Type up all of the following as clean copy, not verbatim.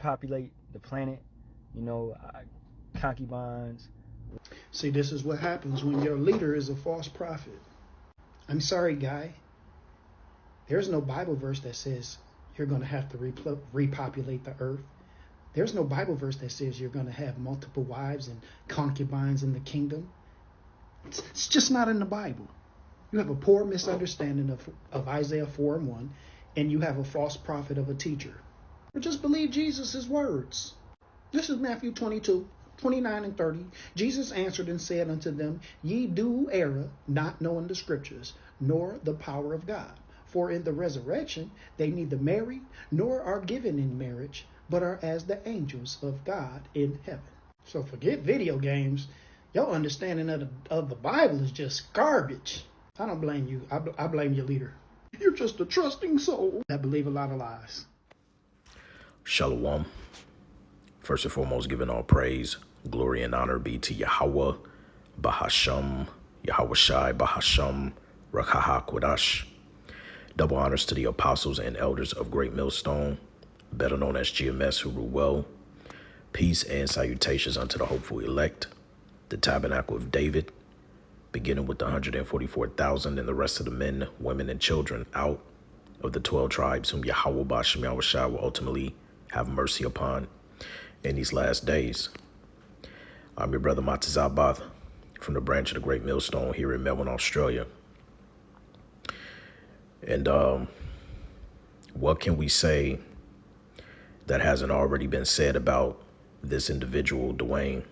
repopulate the planet, concubines. See, this is what happens when your leader is a false prophet. I'm sorry, guy. There's no Bible verse that says you're going to have to repopulate the earth. There's no Bible verse that says you're going to have multiple wives and concubines in the kingdom. It's just not in the Bible. You have a poor misunderstanding of Isaiah 4:1, and you have a false prophet of a teacher. Or just believe Jesus' words. This is Matthew 22:29 and 30. Jesus answered and said unto them, Ye do err, not knowing the scriptures, nor the power of God. For in the resurrection they neither marry, nor are given in marriage, but are as the angels of God in heaven. So forget video games. Your understanding of the Bible is just garbage. I don't blame you. I blame your leader. You're just a trusting soul that believe a lot of lies. Shalom. First and foremost, giving all praise, glory, and honor be to Yahweh, Bahasham, Yahweh Shai, Bahasham, Rakaha Kodash. Double honors to the apostles and elders of Great Millstone, better known as GMS, who rule well. Peace and salutations unto the hopeful elect, the tabernacle of David, beginning with the 144,000 and the rest of the men, women, and children out of the 12 tribes whom Yahweh Bashem Yahweh Shai will ultimately have mercy upon in these last days. I'm your brother Matazabath from the branch of the Great Millstone here in Melbourne, Australia. And what can we say that hasn't already been said about this individual, Dwayne,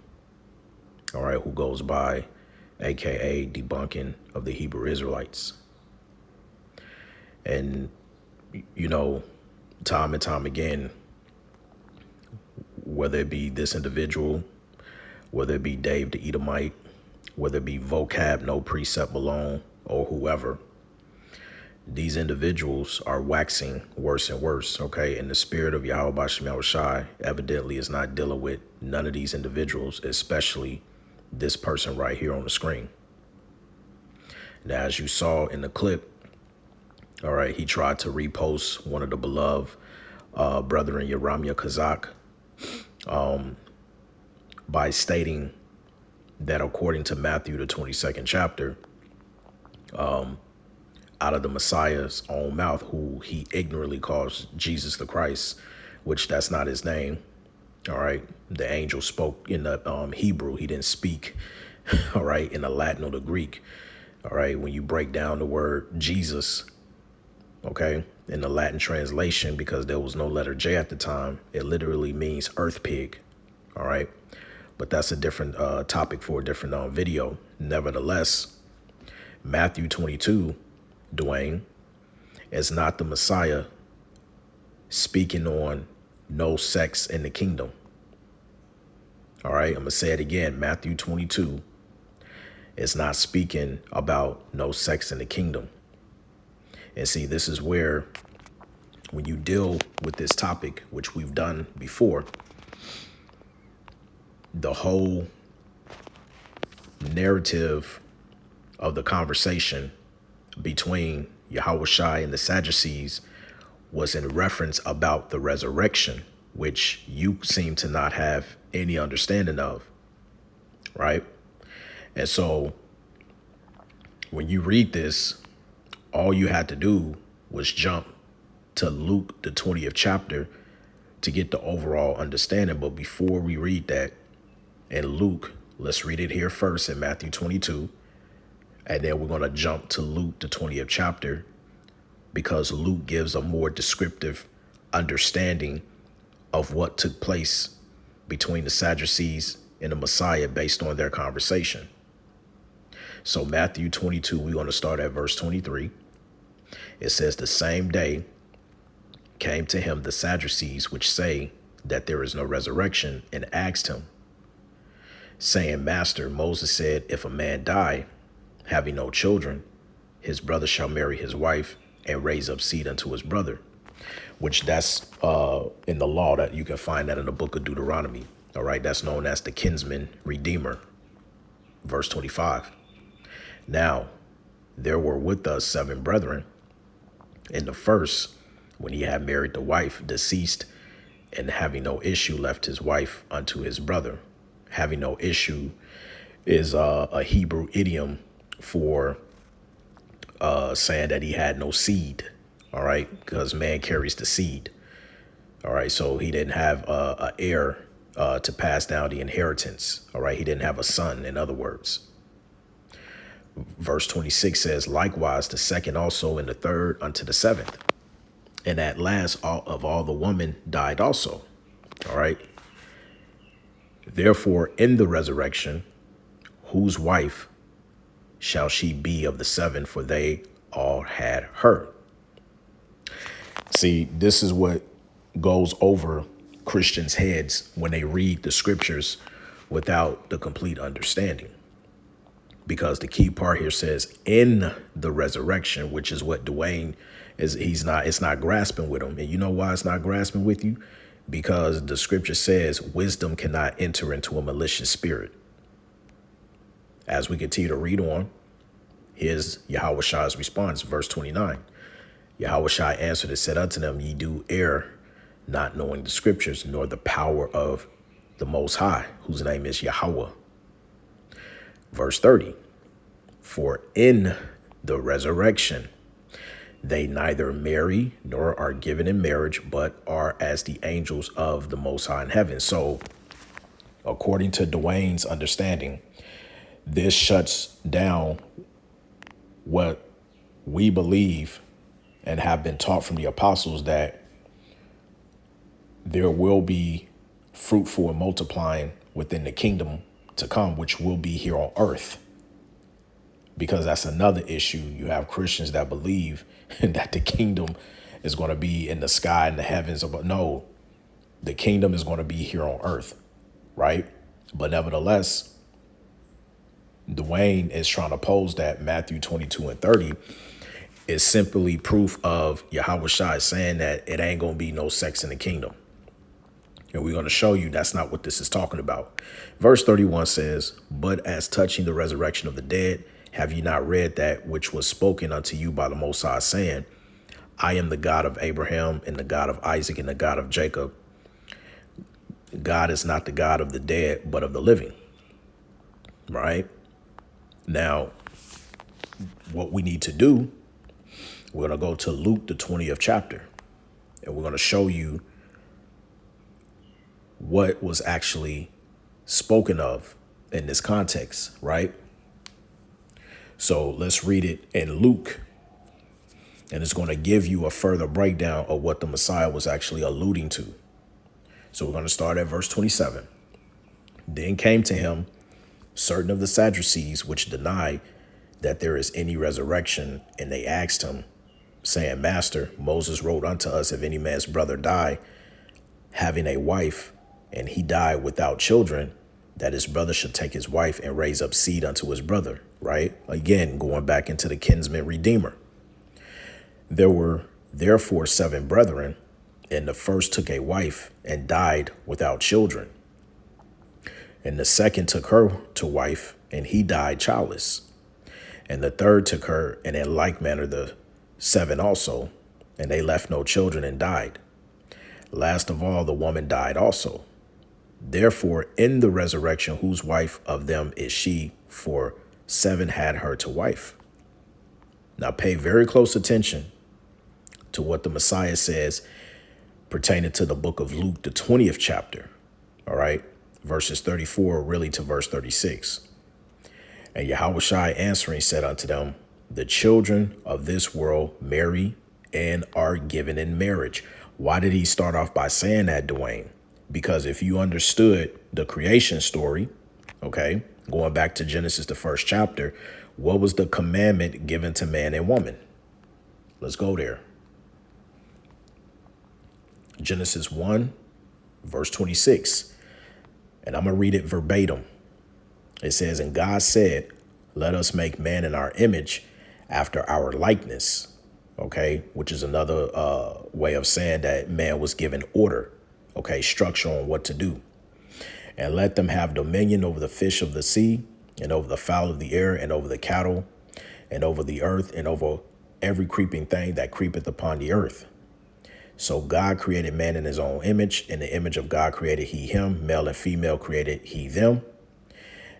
all right, who goes by AKA Debunking of the Hebrew Israelites? And, time and time again, whether it be this individual, whether it be Dave the Edomite, whether it be Vocab, No Precept Malone, or whoever, these individuals are waxing worse and worse, okay? And the spirit of Yahweh Bashem Yahweh Shai evidently is not dealing with none of these individuals, especially this person right here on the screen. Now, as you saw in the clip, all right, he tried to repost one of the beloved brethren, Yeramia Kazak, by stating that according to Matthew, the 22nd chapter, out of the Messiah's own mouth, who he ignorantly calls Jesus the Christ, which that's not his name. All right. The angel spoke in the Hebrew. He didn't speak, all right, in the Latin or the Greek. All right. When you break down the word Jesus, okay, in the Latin translation, because there was no letter J at the time, it literally means earth pig. All right. But that's a different topic for a different video. Nevertheless, Matthew 22, Dwayne, is not the Messiah speaking on no sex in the kingdom. All right, I'm going to say it again. Matthew 22 is not speaking about no sex in the kingdom. And see, this is where when you deal with this topic, which we've done before, the whole narrative of the conversation between Yahweh Shai and the Sadducees was in reference about the resurrection, which you seem to not have any understanding of, right? And so when you read this, all you had to do was jump to Luke, the 20th chapter, to get the overall understanding. But before we read that in Luke, let's read it here first in Matthew 22. And then we're going to jump to Luke, the 20th chapter, because Luke gives a more descriptive understanding of what took place between the Sadducees and the Messiah based on their conversation. So Matthew 22, we're going to start at verse 23. It says, the same day came to him the Sadducees, which say that there is no resurrection, and asked him, saying, Master, Moses said, if a man die, having no children, his brother shall marry his wife and raise up seed unto his brother, which that's in the law, that you can find that in the book of Deuteronomy. All right, that's known as the kinsman redeemer. Verse 25. Now, there were with us 7 brethren. And the first, when he had married the wife, deceased, and having no issue left his wife unto his brother. Having no issue is a Hebrew idiom for saying that he had no seed. All right, because man carries the seed. All right, so he didn't have a heir to pass down the inheritance. All right, he didn't have a son, in other words. Verse 26 says, likewise, the second also, and the third unto the seventh. And at last, all the women died also. All right. Therefore, in the resurrection, whose wife shall she be of the seven? For they all had her. See, this is what goes over Christians' heads when they read the scriptures without the complete understanding. Because the key part here says in the resurrection, which is what Dwayne is. It's not grasping with him. And you know why it's not grasping with you? Because the scripture says wisdom cannot enter into a malicious spirit. As we continue to read on, here's Yahushai's response, verse 29. Yahushai answered and said unto them, ye do err, not knowing the scriptures, nor the power of the Most High, whose name is Yahweh. Verse 30, for in the resurrection, they neither marry nor are given in marriage, but are as the angels of the Most High in heaven. So according to Dwayne's understanding, this shuts down what we believe and have been taught from the apostles, that there will be fruitful and multiplying within the kingdom to come, which will be here on earth. Because that's another issue. You have Christians that believe that the kingdom is going to be in the sky, in the heavens. But no, the kingdom is going to be here on earth, right? But nevertheless, Dwayne is trying to pose that Matthew 22 and 30 is simply proof of Yahushua saying that it ain't going to be no sex in the kingdom. And we're going to show you that's not what this is talking about. Verse 31 says, but as touching the resurrection of the dead, have ye not read that which was spoken unto you by the Most High, saying, I am the God of Abraham and the God of Isaac and the God of Jacob. God is not the God of the dead, but of the living. Right? Now, what we need to do, we're going to go to Luke, the 20th chapter, and we're going to show you what was actually spoken of in this context, right? So let's read it in Luke, and it's going to give you a further breakdown of what the Messiah was actually alluding to. So we're going to start at verse 27. Then came to him certain of the Sadducees, which deny that there is any resurrection, and they asked him, saying, Master, Moses wrote unto us, if any man's brother die, having a wife, and he died without children, that his brother should take his wife and raise up seed unto his brother, right? Again, going back into the kinsman redeemer. There were therefore 7 brethren, and the first took a wife and died without children. And the second took her to wife, and he died childless. And the third took her, and in like manner the 7 also, and they left no children and died. Last of all, the woman died also. Therefore, in the resurrection, whose wife of them is she? For 7 had her to wife. Now pay very close attention to what the Messiah says pertaining to the book of Luke, the 20th chapter. All right. Verses 34 really to verse 36. And Yahushua answering said unto them, the children of this world marry and are given in marriage. Why did he start off by saying that, Dwayne? Because if you understood the creation story, okay, going back to Genesis, the 1st chapter, what was the commandment given to man and woman? Let's go there. Genesis 1, verse 26. And I'm going to read it verbatim. It says, and God said, let us make man in our image after our likeness. OK, which is another way of saying that man was given order. OK, structure on what to do. And let them have dominion over the fish of the sea and over the fowl of the air and over the cattle and over the earth and over every creeping thing that creepeth upon the earth. So God created man in his own image. In the image of God created he him. Male and female created he them.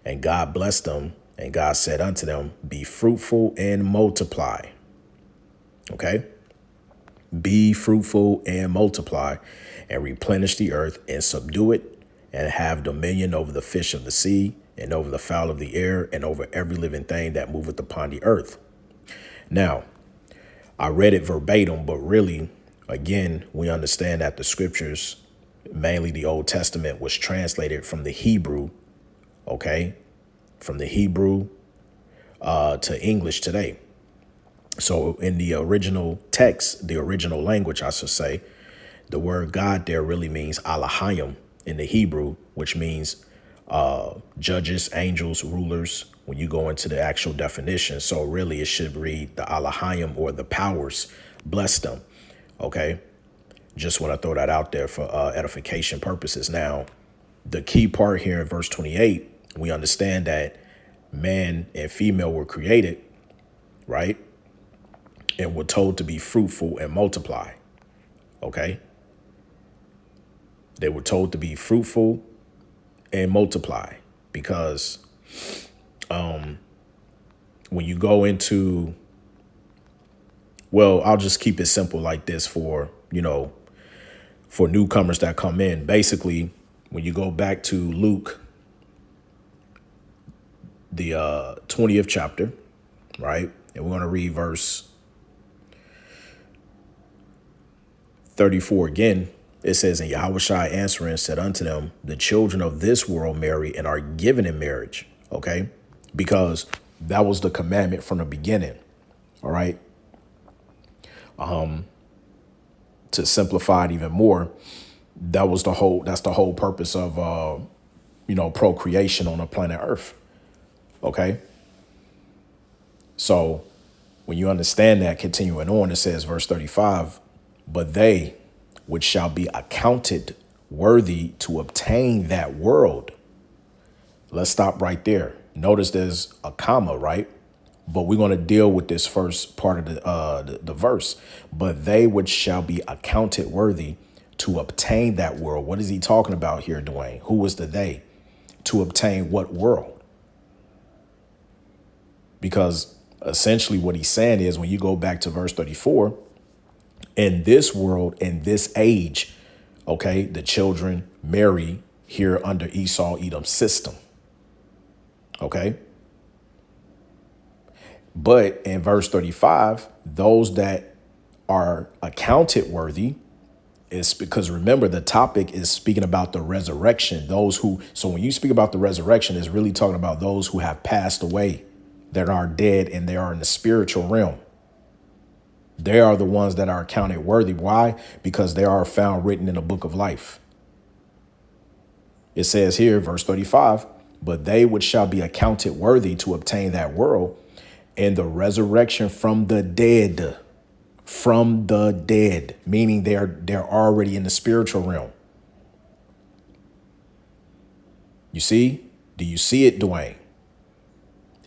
And God blessed them. And God said unto them, be fruitful and multiply. Okay. Be fruitful and multiply and replenish the earth and subdue it and have dominion over the fish of the sea and over the fowl of the air and over every living thing that moveth upon the earth. Now, I read it verbatim, but really, again, we understand that the scriptures, mainly the Old Testament, was translated from the Hebrew, okay, from the Hebrew to English today. So in the original text, the original language, I should say, the word God there really means Elohim in the Hebrew, which means judges, angels, rulers, when you go into the actual definition. So really it should read the Elohim or the powers, bless them. OK, just want to throw that out there for edification purposes. Now, the key part here in verse 28, we understand that man and female were created, right? And were told to be fruitful and multiply. OK, they were told to be fruitful and multiply because when you go into, well, I'll just keep it simple like this for, for newcomers that come in. Basically, when you go back to Luke, the 20th chapter, right? And we're going to read verse 34 again. It says, and Yahushua answering said unto them, the children of this world marry and are given in marriage. OK, because that was the commandment from the beginning. All right. To simplify it even more, that's the whole purpose of, procreation on the planet Earth. OK, so when you understand that, continuing on, it says, verse 35, but they which shall be accounted worthy to obtain that world. Let's stop right there. Notice there's a comma, right? But we're going to deal with this first part of the verse. But they which shall be accounted worthy to obtain that world. What is he talking about here, Dwayne? Who was the they? To obtain what world? Because essentially what he's saying is, when you go back to verse 34, in this world, in this age, OK, the children marry here under Esau Edom's system. OK. But in verse 35, those that are accounted worthy is because, remember, the topic is speaking about the resurrection. So when you speak about the resurrection, it's really talking about those who have passed away, that are dead, and they are in the spiritual realm. They are the ones that are accounted worthy. Why? Because they are found written in the book of life. It says here, verse 35, but they which shall be accounted worthy to obtain that world and the resurrection from the dead, meaning they're already in the spiritual realm. You see? Do you see it, Dwayne?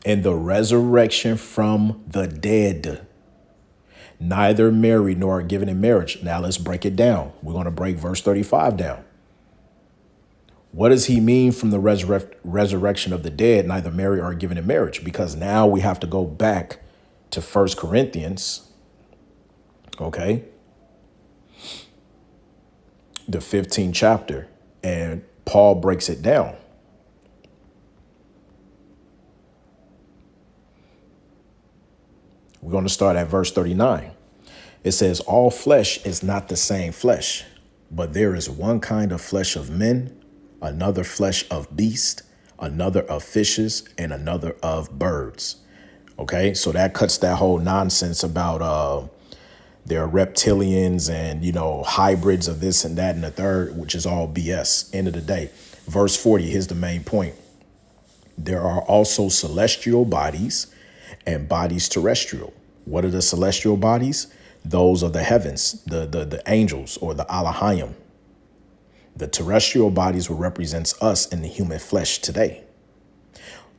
And the resurrection from the dead. Neither marry nor are given in marriage. Now let's break it down. We're going to break verse 35 down. What does he mean from the resurrection of the dead, neither marry or are given in marriage? Because now we have to go back to 1 Corinthians. OK. The 15th chapter. And Paul breaks it down. We're going to start at verse 39. It says, all flesh is not the same flesh, but there is one kind of flesh of men, another flesh of beasts, another of fishes, and another of birds. OK, so that cuts that whole nonsense about there are reptilians and, hybrids of this and that and the third, which is all BS. End of the day. Verse 40, here's the main point. There are also celestial bodies and bodies terrestrial. What are the celestial bodies? Those of the heavens, the angels, or the Elohim. The terrestrial bodies will represent us in the human flesh today.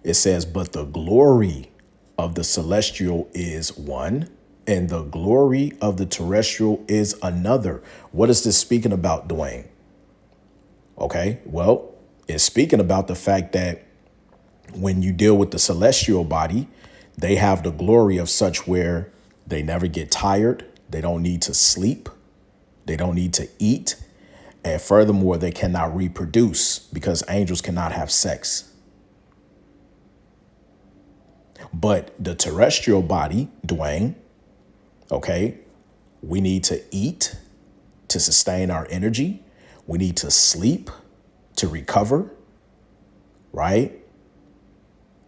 It says, but the glory of the celestial is one, And the glory of the terrestrial is another. What is this speaking about, Dwayne? Okay, well, it's speaking about the fact that when you deal with the celestial body, they have the glory of such where they never get tired. They don't need to sleep. They don't need to eat. And furthermore, they cannot reproduce because angels cannot have sex. But the terrestrial body, Dwayne, okay, we need to eat to sustain our energy. We need to sleep to recover, right?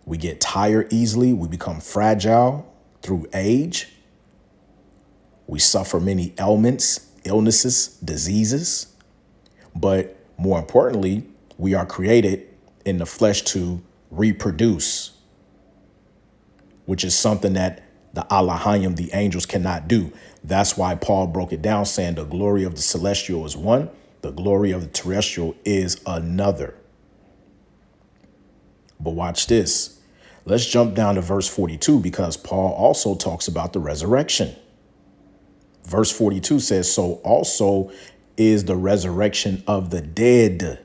We get tired easily. We become fragile through age. We suffer many ailments, illnesses, diseases. But more importantly, we are created in the flesh to reproduce, which is something that the Allahayim, the angels, cannot do. That's why Paul broke it down, saying the glory of the celestial is one, the glory of the terrestrial is another. But watch this. Let's jump down to verse 42 because Paul also talks about the resurrection. Verse 42 says, so also is the resurrection of the dead.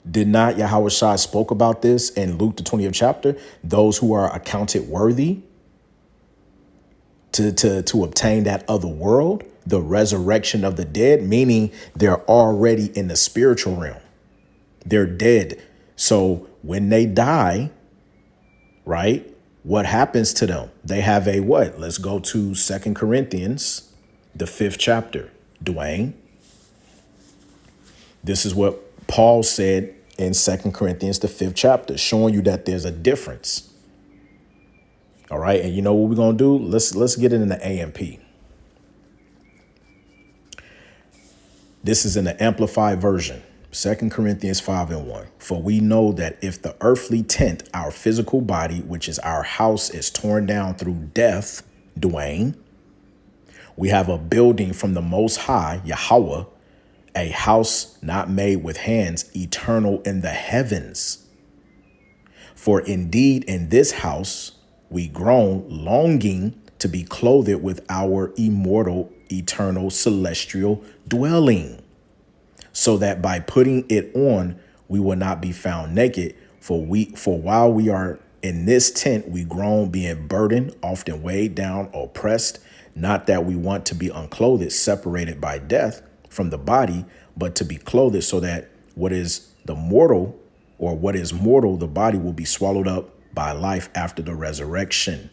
Did not Yahweh Shai spoke about this in Luke, the 20th chapter? Those who are accounted worthy to obtain that other world, the resurrection of the dead, meaning they're already in the spiritual realm. They're dead. So when they die, right, what happens to them? They have a what? Let's go to 2 Corinthians, the 5th chapter. Dwayne. This is what Paul said in 2 Corinthians, the 5th chapter, showing you that there's a difference. All right. And you know what we're going to do? Let's get it in the AMP. This is in the amplified version. 2 Corinthians 5:1. For we know that if the earthly tent, our physical body, which is our house, is torn down through death, Dwayne, we have a building from the Most High, Yahweh, a house not made with hands, eternal in the heavens. For indeed in this house we groan, longing to be clothed with our immortal, eternal, celestial dwelling, so that by putting it on, we will not be found naked. For while we are in this tent, we groan, being burdened, often weighed down, oppressed, not that we want to be unclothed, separated by death from the body, but to be clothed so that what is mortal, the body will be swallowed up by life after the resurrection.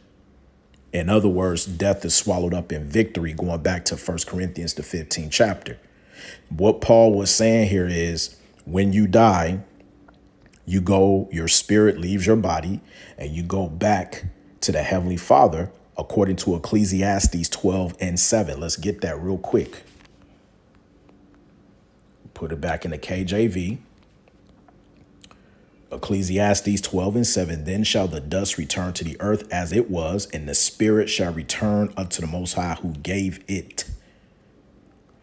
In other words, death is swallowed up in victory, going back to 1 Corinthians, the 15th chapter. What Paul was saying here is when you die, your spirit leaves your body and you go back to the Heavenly Father, according to Ecclesiastes 12:7. Let's get that real quick. Put it back in the KJV. Ecclesiastes 12:7. Then shall the dust return to the earth as it was, and the spirit shall return unto the Most High who gave it.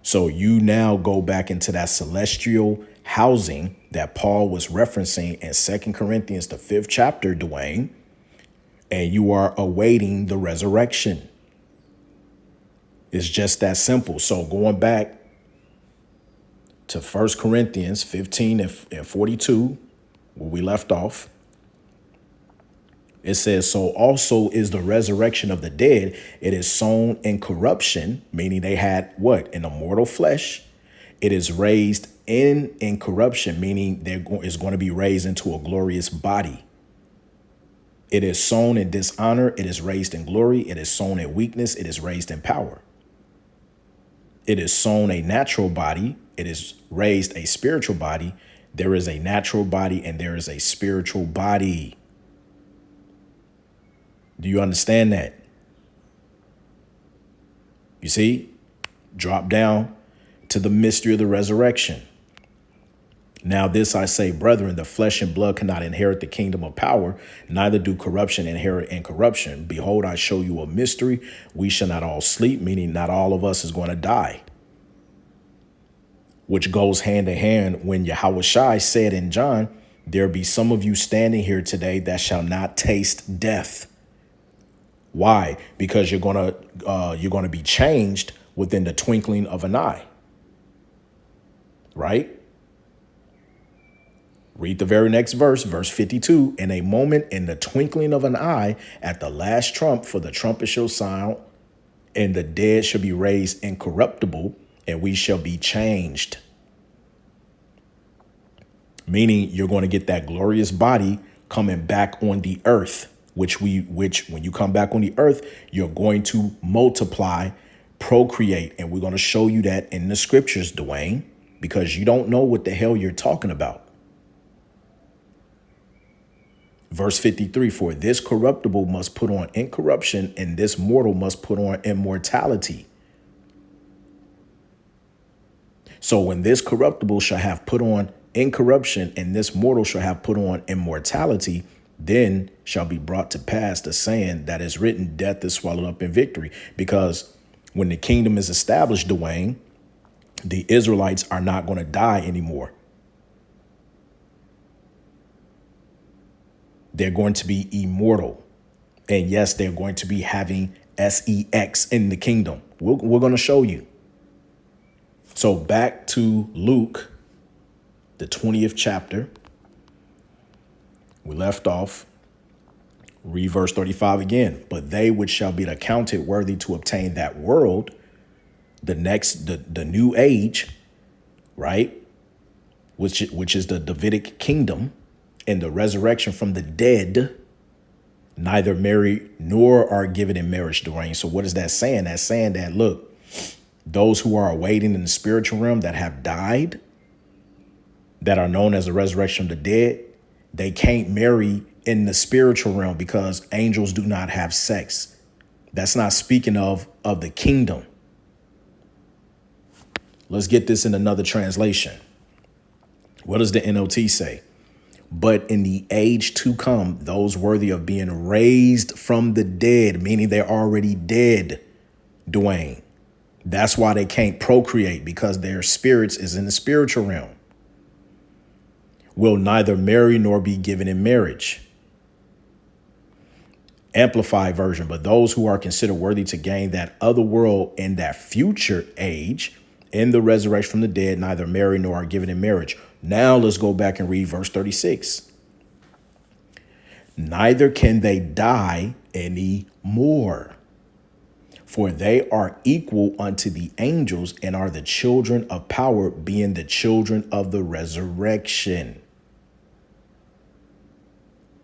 So you now go back into that celestial housing that Paul was referencing in 2 Corinthians, the 5th chapter, Dwayne, and you are awaiting the resurrection. It's just that simple. So going back to 1 Corinthians 15 and 42, where we left off, it says, so also is the resurrection of the dead. It is sown in corruption, meaning they had what? An immortal flesh. It is raised in incorruption, meaning is going to be raised into a glorious body. It is sown in dishonor. It is raised in glory. It is sown in weakness. It is raised in power. It is sown a natural body. It is raised a spiritual body. There is a natural body and there is a spiritual body. Do you understand that? You see, drop down to the mystery of the resurrection. Now this I say, brethren, the flesh and blood cannot inherit the kingdom of power, neither do corruption inherit incorruption. Behold, I show you a mystery. We shall not all sleep, meaning not all of us is going to die. Which goes hand in hand when Yahweh Shai said in John, there be some of you standing here today that shall not taste death Why? Because you're gonna be changed within the twinkling of an eye. Right? Read the very next verse, verse 52. In a moment, in the twinkling of an eye, at the last trump, for the trumpet shall sound, and the dead shall be raised incorruptible, and we shall be changed. Meaning you're going to get that glorious body coming back on the earth, which when you come back on the earth, you're going to multiply, procreate. And we're going to show you that in the scriptures, Dwayne, because you don't know what the hell you're talking about. Verse 53, for this corruptible must put on incorruption, and this mortal must put on immortality. So when this corruptible shall have put on incorruption, and this mortal shall have put on immortality, then shall be brought to pass the saying that is written, death is swallowed up in victory. Because when the kingdom is established, Dwayne, the Israelites are not going to die anymore. They're going to be immortal. And yes, they're going to be having sex in the kingdom. We're going to show you. So back to Luke, the 20th chapter. We left off. Read verse 35 again. But they which shall be accounted worthy to obtain that world, the new age, right? Which is the Davidic kingdom, and the resurrection from the dead, neither marry nor are given in marriage, Dwayne. So what is that saying? That's saying that, look, those who are awaiting in the spiritual realm that have died, that are known as the resurrection of the dead, they can't marry in the spiritual realm because angels do not have sex. That's not speaking of the kingdom. Let's get this in another translation. What does the NLT say? But in the age to come, those worthy of being raised from the dead, meaning they're already dead, Dwayne. That's why they can't procreate, because their spirits is in the spiritual realm. Will neither marry nor be given in marriage. Amplified version, but those who are considered worthy to gain that other world in that future age, in the resurrection from the dead, neither marry nor are given in marriage. Now let's go back and read verse 36. Neither can they die any more, for they are equal unto the angels and are the children of power, being the children of the resurrection.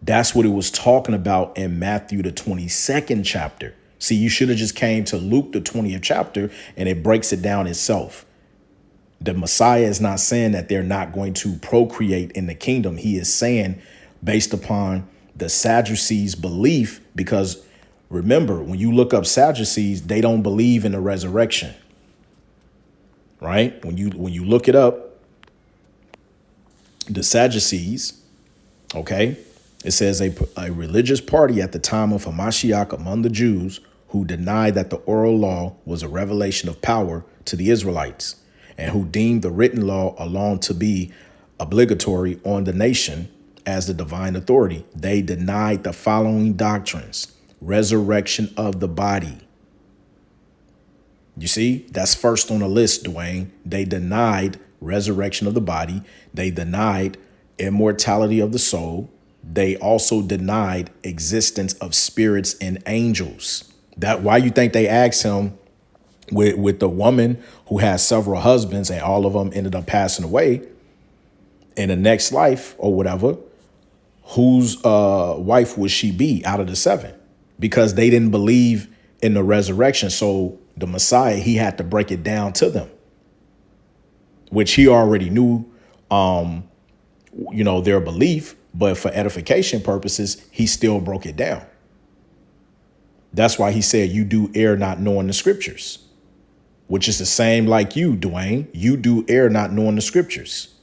That's what it was talking about in Matthew, the 22nd chapter. See, you should have just came to Luke, the 20th chapter, and it breaks it down itself. The Messiah is not saying that they're not going to procreate in the kingdom. He is saying, based upon the Sadducees' belief, because remember, when you look up Sadducees, they don't believe in the resurrection. Right? When you look it up, the Sadducees, okay, it says a religious party at the time of Hamashiach among the Jews who denied that the oral law was a revelation of power to the Israelites, and who deemed the written law alone to be obligatory on the nation as the divine authority. They denied the following doctrines: resurrection of the body. You see, that's first on the list, Dwayne. They denied resurrection of the body. They denied immortality of the soul. They also denied existence of spirits and angels. That why you think they asked him with the woman who has several husbands and all of them ended up passing away in the next life or whatever, whose wife would she be out of the seven? Because they didn't believe in the resurrection. So the Messiah, he had to break it down to them, which he already knew, their belief. But for edification purposes, he still broke it down. That's why he said, you do err not knowing the scriptures, which is the same like you, Dwayne. You do err not knowing the scriptures.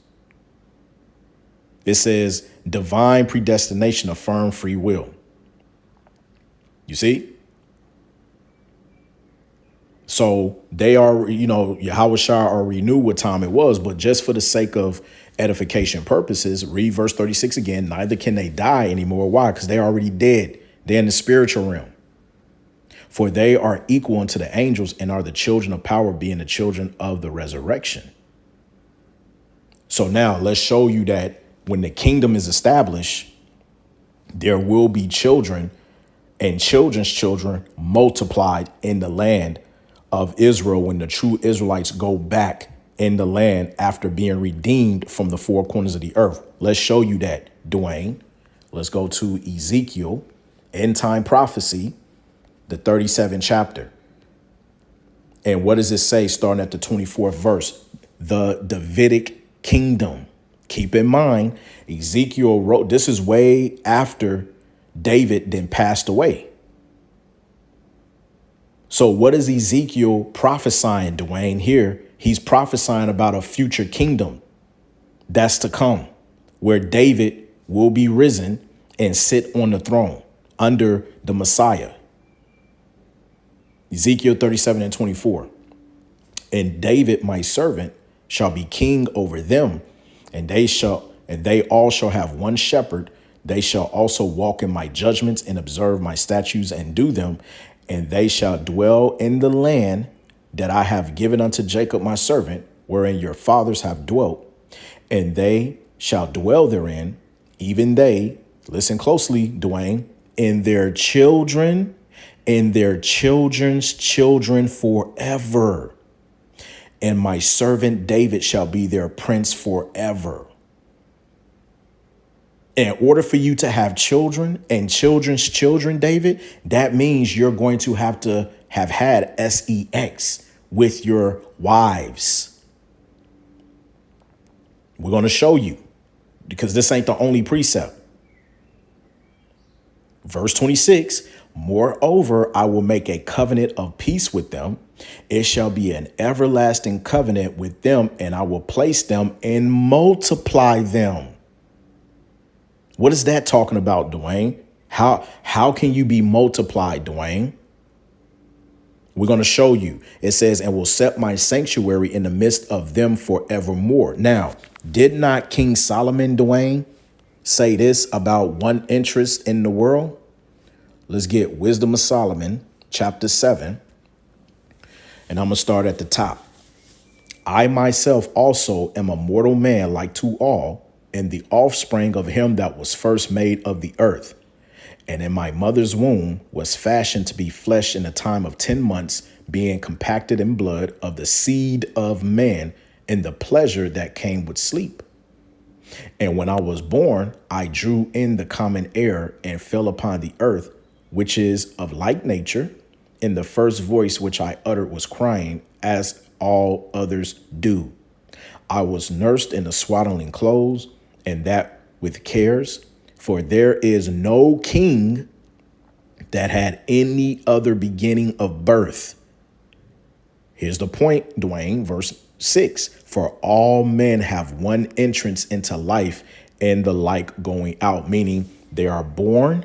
It says divine predestination, affirm free will. You see? So they are, Yahweh Shai already knew what time it was, but just for the sake of edification purposes, read verse 36 again. Neither can they die anymore. Why? Because they're already dead. They're in the spiritual realm. For they are equal unto the angels and are the children of power, being the children of the resurrection. So now let's show you that when the kingdom is established, there will be children and children's children multiplied in the land of Israel when the true Israelites go back in the land after being redeemed from the four corners of the earth. Let's show you that, Dwayne. Let's go to Ezekiel, end time prophecy, the 37th chapter. And what does it say starting at the 24th verse? The Davidic kingdom. Keep in mind, Ezekiel wrote, this is way after David then passed away. So what is Ezekiel prophesying, Dwayne? Here, he's prophesying about a future kingdom that's to come, where David will be risen and sit on the throne under the Messiah. Ezekiel 37:24. And David, my servant, shall be king over them, and they all shall have one shepherd. They shall also walk in my judgments and observe my statutes and do them, and they shall dwell in the land that I have given unto Jacob my servant, wherein your fathers have dwelt, and they shall dwell therein, even they, listen closely, Dwayne, and their children and their children's children forever. And my servant David shall be their prince forever. In order for you to have children and children's children, David, that means you're going to have had sex with your wives. We're going to show you, because this ain't the only precept. Verse 26, moreover, I will make a covenant of peace with them. It shall be an everlasting covenant with them, and I will place them and multiply them. What is that talking about, Dwayne? How can you be multiplied, Dwayne? We're going to show you. It says, and will set my sanctuary in the midst of them forevermore. Now, did not King Solomon, Dwayne, say this about one interest in the world? Let's get Wisdom of Solomon, chapter 7. And I'm going to start at the top. I myself also am a mortal man like to all, and the offspring of him that was first made of the earth. And in my mother's womb was fashioned to be flesh in a time of 10 months, being compacted in blood of the seed of man, in the pleasure that came with sleep. And when I was born, I drew in the common air and fell upon the earth, which is of like nature. And the first voice which I uttered was crying, as all others do. I was nursed in the swaddling clothes, and that with cares. For there is no king that had any other beginning of birth. Here's the point, Dwayne, verse 6. For all men have one entrance into life, and the like going out, meaning they are born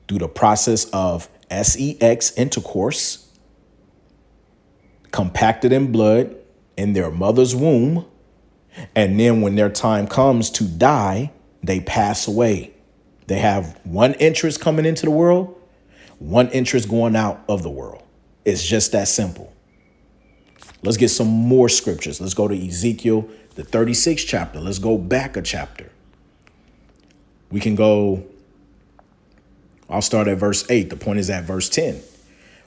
through the process of sex, intercourse, compacted in blood in their mother's womb. And then when their time comes to die, they pass away. They have one interest coming into the world, one interest going out of the world. It's just that simple. Let's get some more scriptures. Let's go to Ezekiel, the 36th chapter. Let's go back a chapter. We can go, I'll start at verse 8. The point is at verse 10.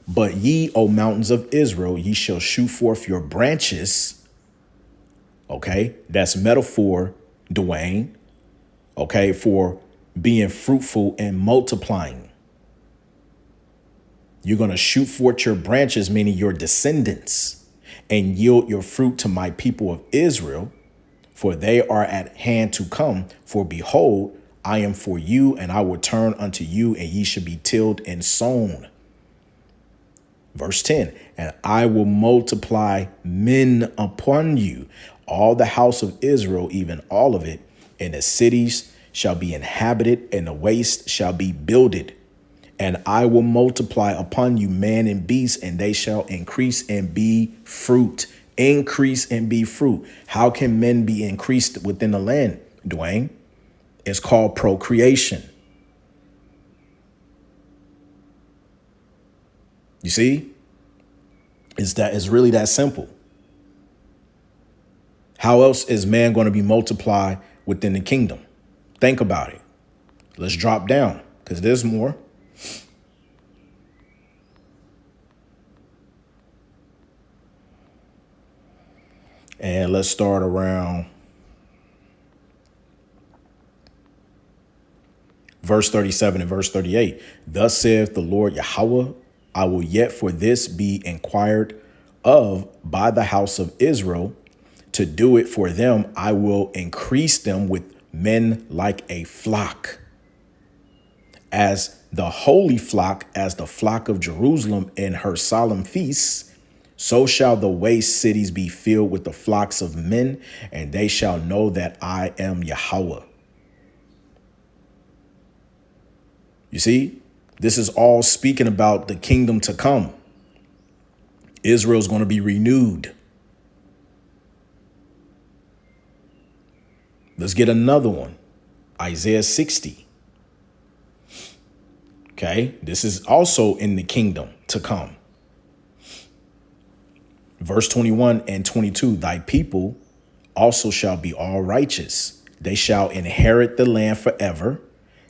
But ye, O mountains of Israel, ye shall shoot forth your branches. Okay, that's metaphor, Dwayne. Okay, for being fruitful and multiplying. You're going to shoot forth your branches, meaning your descendants, and yield your fruit to my people of Israel, for they are at hand to come. For behold, I am for you, and I will turn unto you, and ye shall be tilled and sown. Verse 10, and I will multiply men upon you, all the house of Israel, even all of it, and the cities shall be inhabited, and the waste shall be builded. And I will multiply upon you man and beast, and they shall increase and be fruit. Increase and be fruit. How can men be increased within the land, Dwayne? It's called procreation. You see, it's really that simple. How else is man going to be multiplied within the kingdom? Think about it. Let's drop down because there's more. And let's start around verse 37 and verse 38. Thus saith the Lord Yahweh, I will yet for this be inquired of by the house of Israel. To do it for them, I will increase them with men like a flock. As the holy flock, as the flock of Jerusalem in her solemn feasts, so shall the waste cities be filled with the flocks of men, and they shall know that I am Yahweh. You see, this is all speaking about the kingdom to come. Israel's going to be renewed. Let's get another one. Isaiah 60. Okay, this is also in the kingdom to come. Verse 21 and 22, thy people also shall be all righteous. They shall inherit the land forever.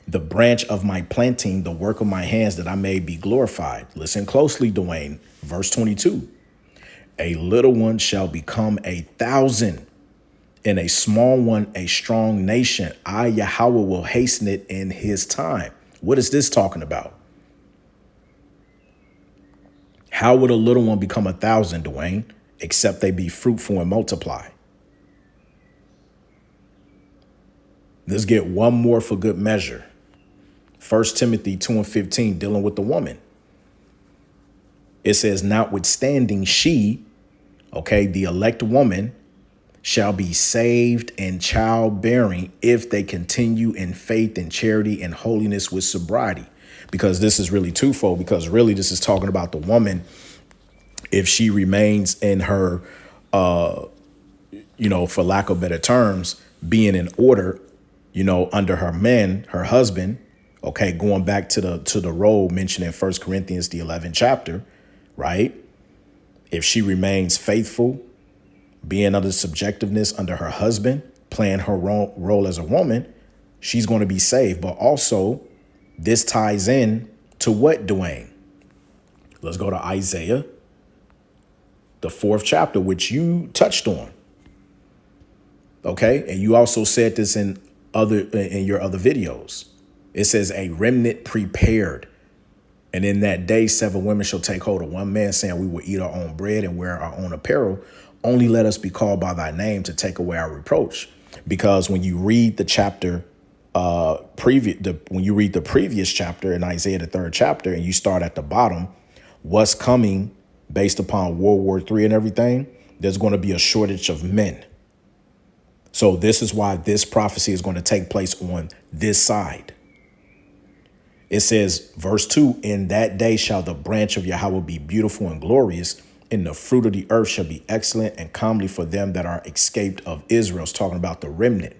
The branch of my planting, the work of my hands, that I may be glorified. Listen closely, Dwayne. Verse 22, a little one shall become 1,000. And a small one, a strong nation. I, Yahweh, will hasten it in his time. What is this talking about? How would a little one become 1,000, Dwayne? Except they be fruitful and multiply. Let's get one more for good measure. 1 Timothy 2 and 15, dealing with the woman. It says, notwithstanding she, okay, the elect woman, shall be saved in childbearing if they continue in faith and charity and holiness with sobriety. Because this is really twofold, because really this is talking about the woman. If she remains in her, for lack of better terms, being in order, under her man, her husband, okay, going back to the role mentioned in 1 Corinthians, the 11th chapter, right? If she remains faithful, being under subjectiveness under her husband, playing her role as a woman, she's going to be saved. But also, this ties in to what, Dwayne? Let's go to Isaiah, the 4th chapter, which you touched on. Okay, and you also said this in your other videos. It says a remnant prepared. And in that day, 7 women shall take hold of one man, saying, we will eat our own bread and wear our own apparel. Only let us be called by thy name to take away our reproach. Because when you read the chapter when you read the previous chapter in Isaiah, the 3rd chapter, and you start at the bottom, what's coming based upon World War III and everything, there's going to be a shortage of men. So this is why this prophecy is going to take place on this side. It says, verse 2, in that day shall the branch of Yahweh be beautiful and glorious, and the fruit of the earth shall be excellent and comely for them that are escaped of Israel. It's talking about the remnant.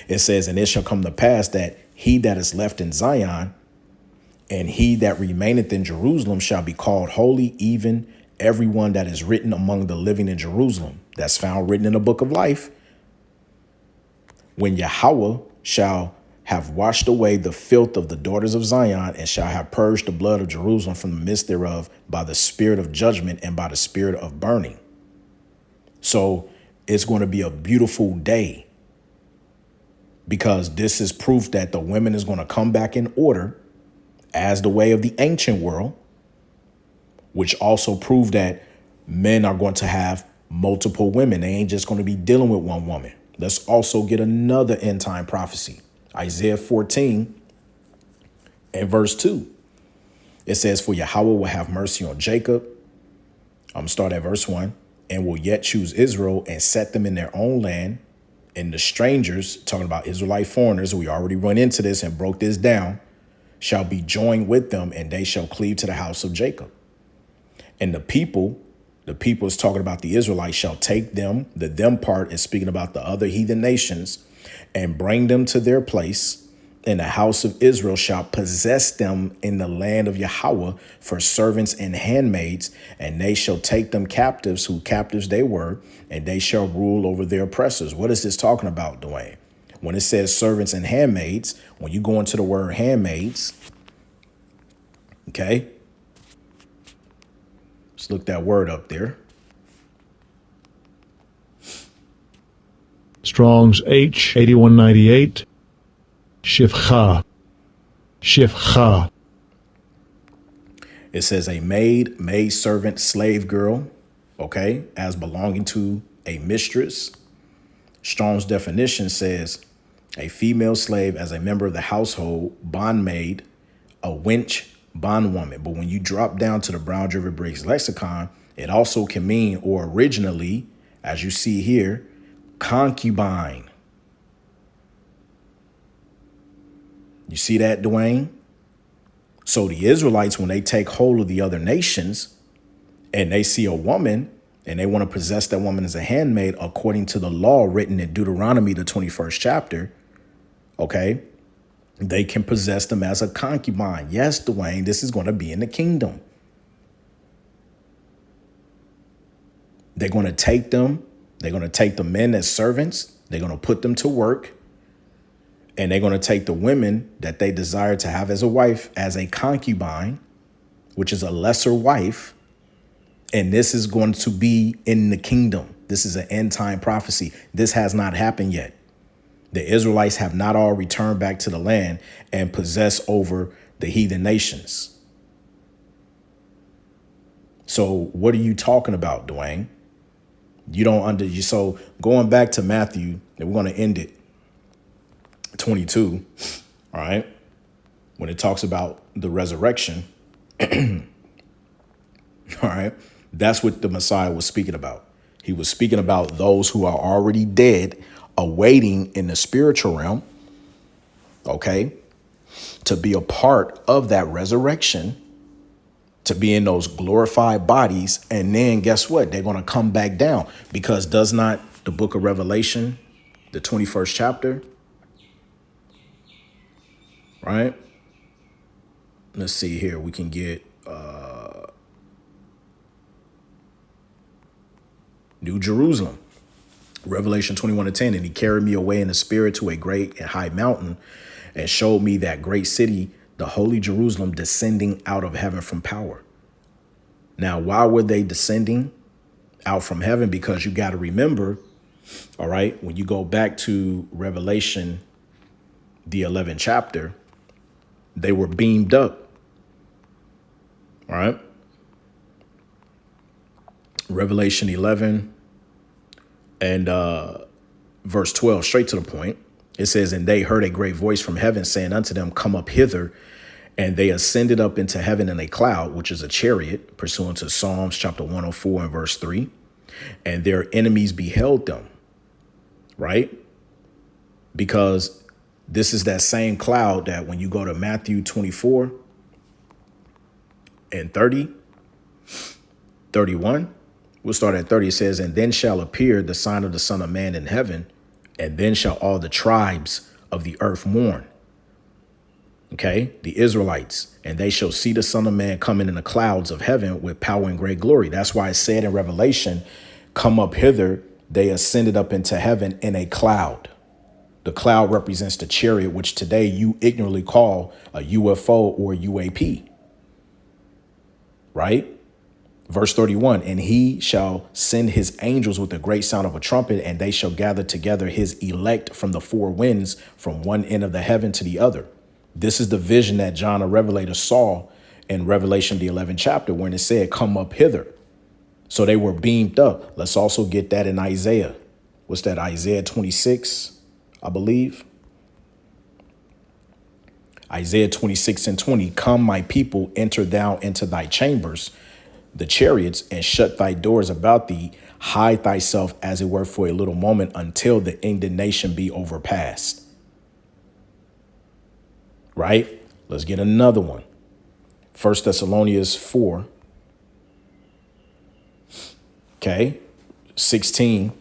It says, and it shall come to pass that he that is left in Zion and he that remaineth in Jerusalem shall be called holy, even everyone that is written among the living in Jerusalem. That's found written in the book of life. When Yahweh shall have washed away the filth of the daughters of Zion, and shall have purged the blood of Jerusalem from the midst thereof by the spirit of judgment and by the spirit of burning. So it's going to be a beautiful day, because this is proof that the women is going to come back in order as the way of the ancient world, which also proved that men are going to have multiple women. They ain't just going to be dealing with one woman. Let's also get another end time prophecy. Isaiah 14 and verse 2. It says, for Yahweh will have mercy on Jacob. I'm going to start at verse 1. And will yet choose Israel and set them in their own land. And the strangers, talking about Israelite foreigners, we already run into this and broke this down, shall be joined with them, and they shall cleave to the house of Jacob. And the people is talking about the Israelites, shall take them. The them part is speaking about the other heathen nations, and bring them to their place, and the house of Israel shall possess them in the land of Yahweh for servants and handmaids, and they shall take them captives, who captives they were, and they shall rule over their oppressors. What is this talking about, Dwayne? When it says servants and handmaids, when you go into the word handmaids, okay, let's look that word up there. Strong's H 8198. Shifcha. Shifcha. It says a maid servant, slave girl, okay, as belonging to a mistress. Strong's definition says a female slave as a member of the household, bondmaid, a wench, bondwoman. But when you drop down to the Brown River Briggs lexicon, it also can mean, or originally, as you see here, concubine. You see that, Dwayne? So the Israelites, when they take hold of the other nations and they see a woman and they want to possess that woman as a handmaid, according to the law written in Deuteronomy, the 21st chapter, okay, they can possess them as a concubine. Yes, Dwayne, this is going to be in the kingdom. They're going to take them. They're going to take the men as servants. They're going to put them to work. And they're going to take the women that they desire to have as a wife as a concubine, which is a lesser wife. And this is going to be in the kingdom. This is an end time prophecy. This has not happened yet. The Israelites have not all returned back to the land and possess over the heathen nations. So what are you talking about, Dwayne? You don't so going back to Matthew, and we're going to end it. 22, all right, when it talks about the resurrection, all right, that's what the Messiah was speaking about. He was speaking about those who are already dead, awaiting in the spiritual realm, okay, to be a part of that resurrection, to be in those glorified bodies. And then guess what? They're going to come back down, because does not the book of Revelation, the 21st chapter, right? Let's see here. We can get New Jerusalem. Revelation 21:10. And he carried me away in the spirit to a great and high mountain and showed me that great city, the holy Jerusalem, descending out of heaven from power. Now, why were they descending out from heaven? Because you got to remember, all right, when you go back to Revelation, the 11th chapter, they were beamed up. All right. Revelation 11 and verse 12, straight to the point. It says, and they heard a great voice from heaven saying unto them, come up hither. And they ascended up into heaven in a cloud, which is a chariot, pursuant to Psalms chapter 104 and verse 3. And their enemies beheld them. Right. Because this is that same cloud that when you go to Matthew 24 and 30, 31, we'll start at 30. It says, and then shall appear the sign of the Son of Man in heaven, and then shall all the tribes of the earth mourn. Okay, the Israelites, and they shall see the Son of Man coming in the clouds of heaven with power and great glory. That's why it said in Revelation, come up hither. They ascended up into heaven in a cloud. The cloud represents the chariot, which today you ignorantly call a UFO or UAP. Right? Verse 31, and he shall send his angels with a great sound of a trumpet, and they shall gather together his elect from the four winds, from one end of the heaven to the other. This is the vision that John the Revelator saw in Revelation, the 11th chapter, when it said, come up hither. So they were beamed up. Let's also get that in Isaiah. What's that? Isaiah 26. I believe. Isaiah 26 and 20. Come, my people, enter thou into thy chambers, the chariots, and shut thy doors about thee. Hide thyself, as it were, for a little moment, until the indignation be overpassed. Right? Let's get another one. 1 Thessalonians 4. Okay. 16.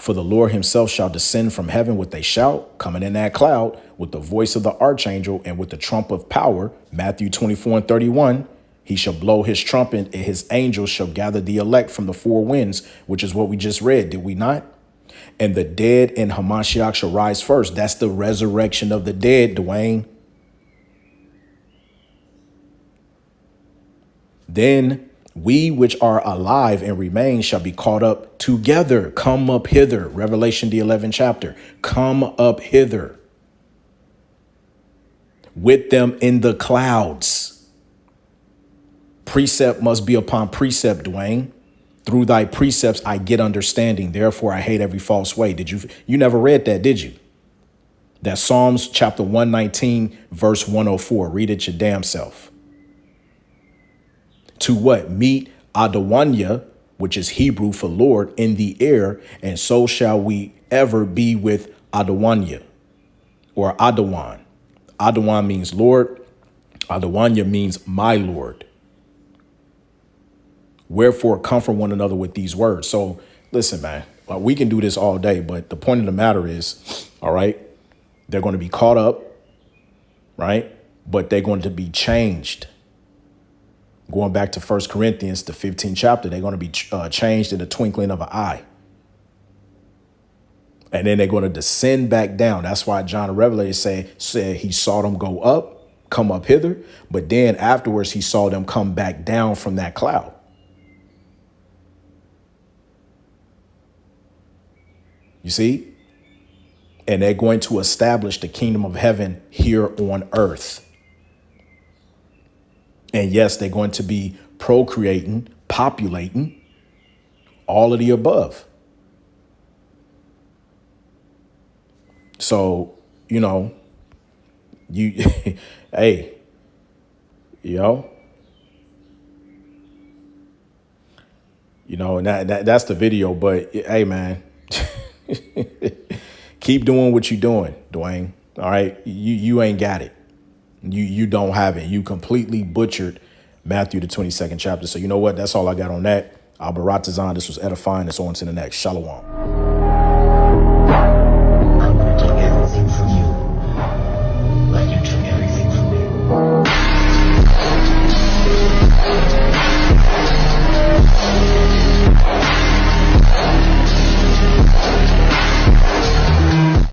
For the Lord himself shall descend from heaven with a shout, coming in that cloud, with the voice of the archangel and with the trump of power. Matthew 24:31. He shall blow his trumpet, and his angels shall gather the elect from the four winds, which is what we just read, did we not? And the dead in Hamashiach shall rise first. That's the resurrection of the dead, Dwayne. Then we which are alive and remain shall be caught up together. Come up hither. Revelation, the 11th chapter. Come up hither with them in the clouds. Precept must be upon precept, Dwayne. Through thy precepts I get understanding. Therefore I hate every false way. You never read that, did you? That's Psalms chapter 119, verse 104. Read it your damn self. To what? Meet Adawanya, which is Hebrew for Lord, in the air, and so shall we ever be with Adawanya, or Adawan. Adawan means Lord. Adawanya means my Lord. Wherefore comfort one another with these words. So listen, man, we can do this all day, but the point of the matter is, all right, they're going to be caught up, right? But they're going to be changed. Going back to 1 Corinthians, the 15th chapter, they're going to be changed in the twinkling of an eye. And then they're going to descend back down. That's why John the Revelator said he saw them go up, come up hither. But then afterwards, he saw them come back down from that cloud. You see? And they're going to establish the kingdom of heaven here on earth. And yes, they're going to be procreating, populating, all of the above. So, you know, hey, and that's the video. But hey, man, keep doing what you're doing, Dwayne. All right. You ain't got it. You don't have it. You completely butchered Matthew, the 22nd chapter. So you know what? That's all I got on that. Al Baratazan, this was edifying. It's on to the next. Shalom.